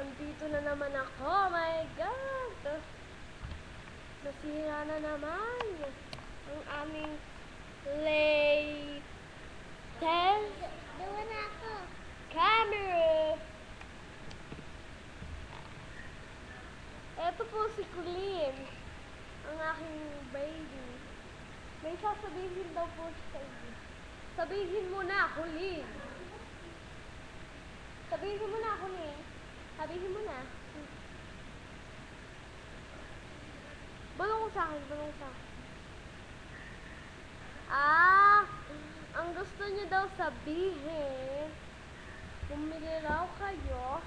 Andito na naman ako. Oh my God! Nasira na naman ang aming latest Dawa na ako. camera. Ito po si Colleen, ang aking baby. May sasabihin daw po siya sa inyo. Sabihin mo na, Colleen. Sabihin mo na, Colleen. Sabihin mo na. Bulong sa akin, bulong sa akin. Ang gusto niyo daw sabihin, bumili raw kayo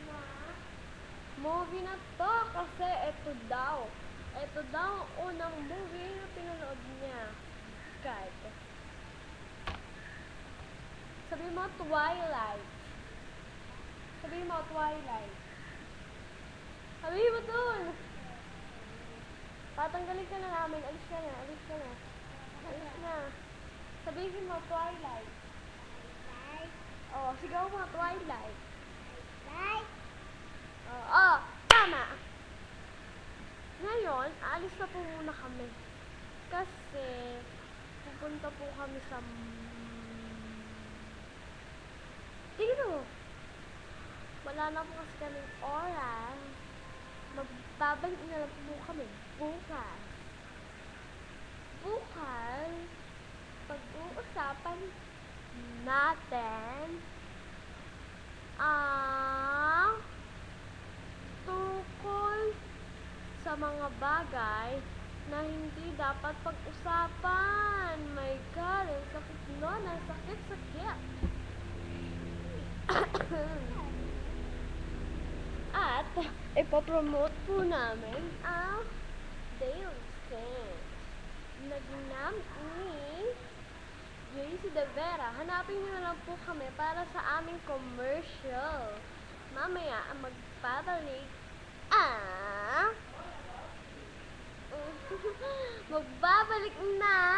na movie na to kasi ito daw ang unang movie na pinanood niya. God. Sabi mo Twilight. Sabi mo Twilight. Sabi mo dun. Patanggalin ka na namin. Alis ka na. Alis ka na. Alis na. Sabihin mo Twilight. Light. Oh, sigaw mo Twilight. Light. Oh, tama. Ngayon, alis na po muna kami. Kasi, pupunta po kami sa... Tingnan mo. Wala na po kasi kaming oras. Magbabalik na lang po kami bukas. Bukas, pag-uusapan natin ang tungkol sa mga bagay na hindi dapat pag-usapan. My God, ang sakit nun. Ang sakit-sakit. At ipopromote po namin ang Daily Sense. Nagnam ni JC De Vera. Hanapin niyo na lang po kami para sa aming commercial. Mamaya ang magbabalik magbabalik na